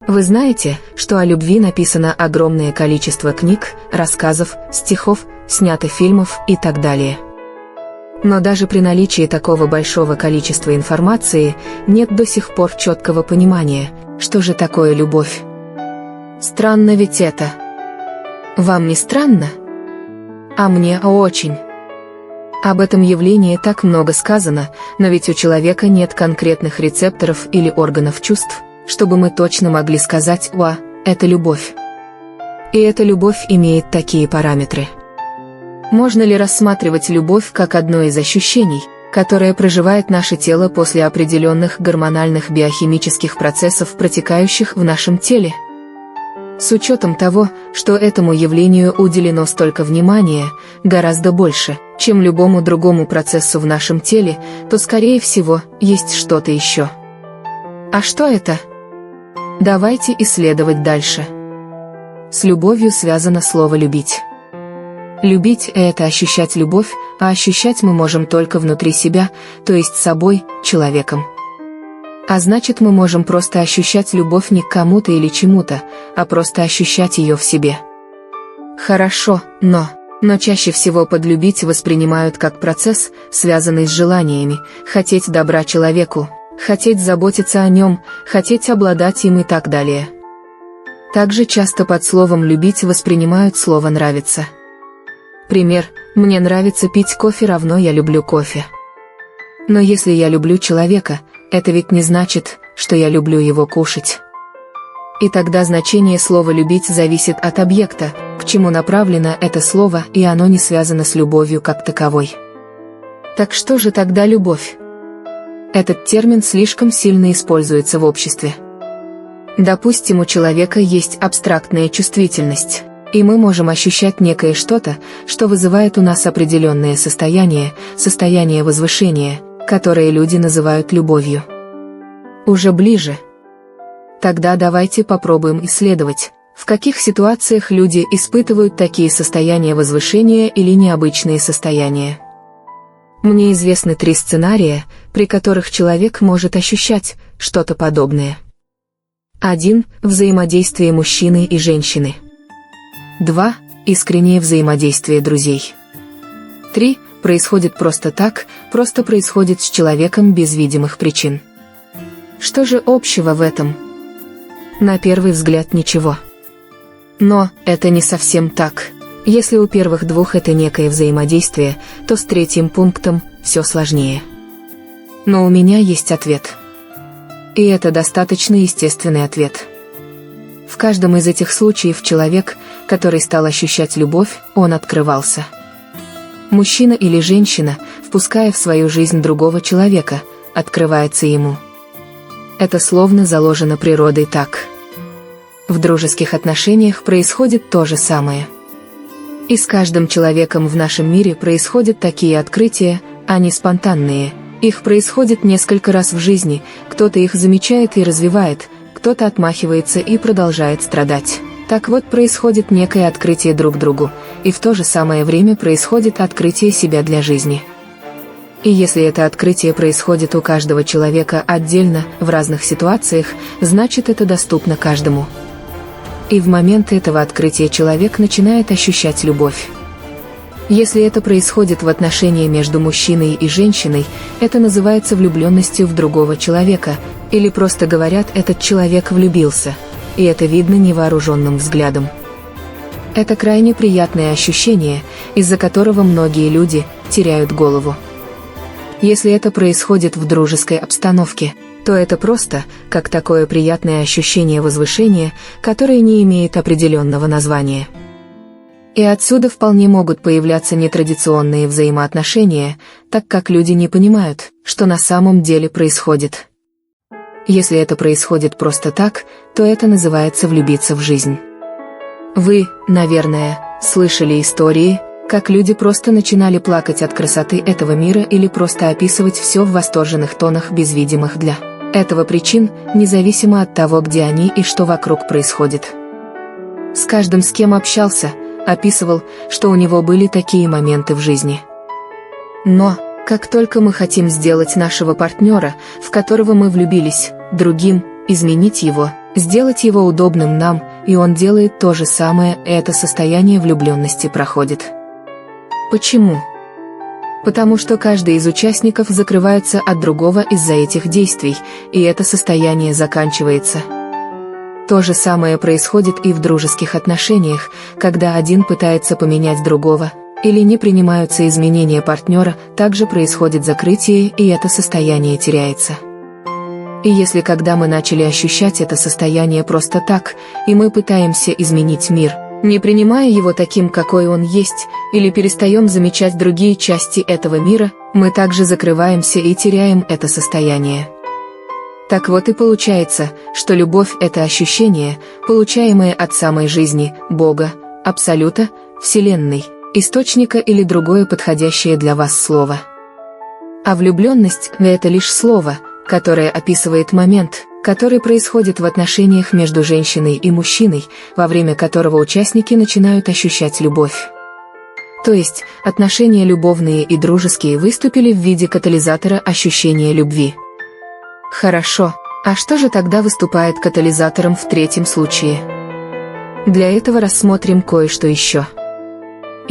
Вы знаете, что о любви написано огромное количество книг, рассказов, стихов, снято фильмов и так далее. Но даже при наличии такого большого количества информации нет до сих пор четкого понимания, что же такое любовь. Странно ведь это. Вам не странно? А мне очень. Об этом явлении так много сказано, но ведь у человека нет конкретных рецепторов или органов чувств, чтобы мы точно могли сказать «Уа, это любовь». И эта любовь имеет такие параметры. Можно ли рассматривать любовь как одно из ощущений, которое проживает наше тело после определенных гормональных биохимических процессов, протекающих в нашем теле? С учетом того, что этому явлению уделено столько внимания, гораздо больше, чем любому другому процессу в нашем теле, то, скорее всего, есть что-то еще. А что это? Давайте исследовать дальше. С любовью связано слово «любить». Любить – это ощущать любовь, а ощущать мы можем только внутри себя, то есть собой, человеком. А значит, мы можем просто ощущать любовь не к кому-то или чему-то, а просто ощущать ее в себе. Хорошо, но чаще всего подлюбить воспринимают как процесс, связанный с желаниями, хотеть добра человеку, хотеть заботиться о нем, хотеть обладать им и так далее. Также часто под словом «любить» воспринимают слово «нравится». Пример: «Мне нравится пить кофе» равно «я люблю кофе». Но если я люблю человека, это ведь не значит, что я люблю его кушать. И тогда значение слова «любить» зависит от объекта, к чему направлено это слово, и оно не связано с любовью как таковой. Так что же тогда любовь? Этот термин слишком сильно используется в обществе. Допустим, у человека есть абстрактная чувствительность, и мы можем ощущать некое что-то, что вызывает у нас определенное состояние возвышения, которое люди называют любовью. Уже ближе. Тогда давайте попробуем исследовать, в каких ситуациях люди испытывают такие состояния возвышения или необычные состояния. Мне известны 3 сценария, при которых человек может ощущать что-то подобное. 1. Взаимодействие мужчины и женщины. 2. Искреннее взаимодействие друзей. 3. Происходит просто так, просто происходит с человеком без видимых причин. Что же общего в этом? На первый взгляд ничего. Но это не совсем так. Если у первых 2 это некое взаимодействие, то с 3-м пунктом все сложнее. Но у меня есть ответ. И это достаточно естественный ответ. В каждом из этих случаев человек, который стал ощущать любовь, он открывался. Мужчина или женщина, впуская в свою жизнь другого человека, открывается ему. Это словно заложено природой так. В дружеских отношениях происходит то же самое. И с каждым человеком в нашем мире происходят такие открытия, они спонтанные, их происходит несколько раз в жизни, кто-то их замечает и развивает, кто-то отмахивается и продолжает страдать. Так вот, происходит некое открытие друг другу, и в то же самое время происходит открытие себя для жизни. И если это открытие происходит у каждого человека отдельно, в разных ситуациях, значит это доступно каждому. И в момент этого открытия человек начинает ощущать любовь. Если это происходит в отношении между мужчиной и женщиной, это называется влюбленностью в другого человека, или просто говорят, этот человек влюбился, и это видно невооруженным взглядом. Это крайне приятное ощущение, из-за которого многие люди теряют голову. Если это происходит в дружеской обстановке, то это просто, как такое приятное ощущение возвышения, которое не имеет определенного названия. И отсюда вполне могут появляться нетрадиционные взаимоотношения, так как люди не понимают, что на самом деле происходит. Если это происходит просто так, то это называется влюбиться в жизнь. Вы, наверное, слышали истории, как люди просто начинали плакать от красоты этого мира или просто описывать все в восторженных тонах без видимых для этого причин, независимо от того, где они и что вокруг происходит. С каждым, с кем общался, описывал, что у него были такие моменты в жизни. Но, как только мы хотим сделать нашего партнера, в которого мы влюбились, другим, изменить его, сделать его удобным нам, и он делает то же самое, и это состояние влюбленности проходит. Почему? Потому что каждый из участников закрывается от другого из-за этих действий, и это состояние заканчивается. То же самое происходит и в дружеских отношениях, когда один пытается поменять другого, или не принимаются изменения партнера, также происходит закрытие, и это состояние теряется. И если когда мы начали ощущать это состояние просто так, и мы пытаемся изменить мир, не принимая его таким, какой он есть, или перестаем замечать другие части этого мира, мы также закрываемся и теряем это состояние. Так вот и получается, что любовь – это ощущение, получаемое от самой жизни, Бога, Абсолюта, Вселенной, Источника или другое подходящее для вас слово. А влюбленность – это лишь слово, которое описывает момент, который происходит в отношениях между женщиной и мужчиной, во время которого участники начинают ощущать любовь. То есть, отношения любовные и дружеские выступили в виде катализатора ощущения любви. Хорошо, а что же тогда выступает катализатором в третьем случае? Для этого рассмотрим кое-что еще.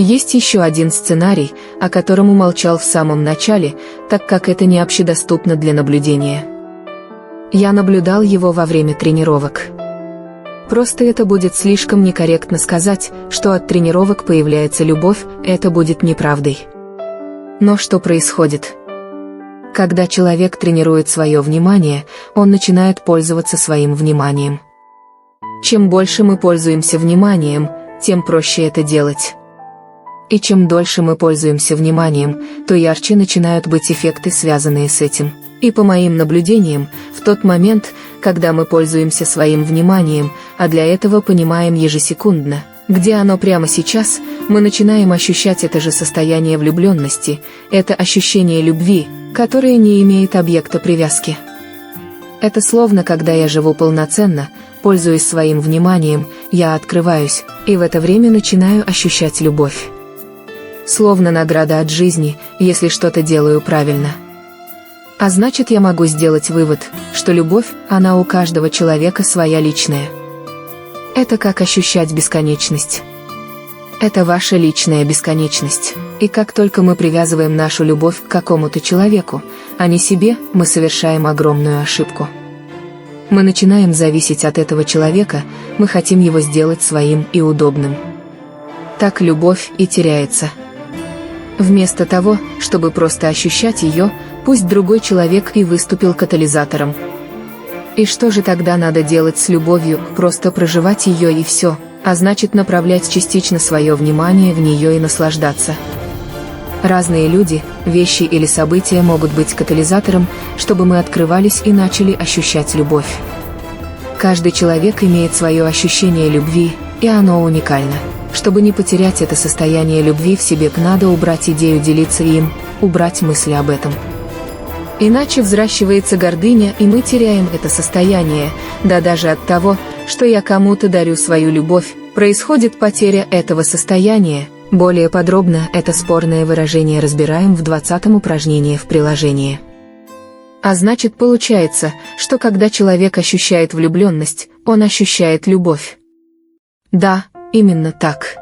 Есть еще один сценарий, о котором умолчал в самом начале, так как это не общедоступно для наблюдения. Я наблюдал его во время тренировок. Просто это будет слишком некорректно сказать, что от тренировок появляется любовь, это будет неправдой. Но что происходит? Когда человек тренирует свое внимание, он начинает пользоваться своим вниманием. Чем больше мы пользуемся вниманием, тем проще это делать. И чем дольше мы пользуемся вниманием, то ярче начинают быть эффекты, связанные с этим. И по моим наблюдениям, в тот момент, когда мы пользуемся своим вниманием, а для этого понимаем ежесекундно, где оно прямо сейчас, мы начинаем ощущать это же состояние влюбленности, это ощущение любви, которое не имеет объекта привязки. Это словно когда я живу полноценно, пользуясь своим вниманием, я открываюсь, и в это время начинаю ощущать любовь. Словно награда от жизни, если что-то делаю правильно. А значит, я могу сделать вывод, что любовь, она у каждого человека своя личная. Это как ощущать бесконечность. Это ваша личная бесконечность. И как только мы привязываем нашу любовь к какому-то человеку, а не себе, мы совершаем огромную ошибку. Мы начинаем зависеть от этого человека, мы хотим его сделать своим и удобным. Так любовь и теряется. Вместо того, чтобы просто ощущать ее, пусть другой человек и выступил катализатором. И что же тогда надо делать с любовью? Просто проживать ее и все, а значит направлять частично свое внимание в нее и наслаждаться. Разные люди, вещи или события могут быть катализатором, чтобы мы открывались и начали ощущать любовь. Каждый человек имеет свое ощущение любви, и оно уникально. Чтобы не потерять это состояние любви в себе, надо убрать идею делиться им, убрать мысли об этом. Иначе взращивается гордыня, и мы теряем это состояние, да даже от того, что я кому-то дарю свою любовь, происходит потеря этого состояния. Более подробно это спорное выражение разбираем в 20-м упражнении в приложении. А значит, получается, что когда человек ощущает влюбленность, он ощущает любовь. Да, именно так.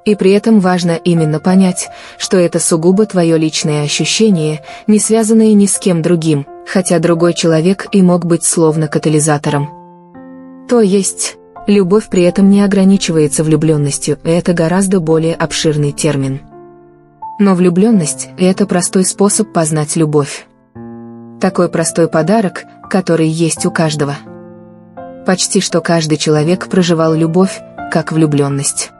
И при этом важно именно понять, что это сугубо твое личное ощущение, не связанное ни с кем другим, хотя другой человек и мог быть словно катализатором. То есть, любовь при этом не ограничивается влюбленностью, это гораздо более обширный термин. Но влюбленность – это простой способ познать любовь. Такой простой подарок, который есть у каждого. Почти что каждый человек проживал любовь, как влюбленность.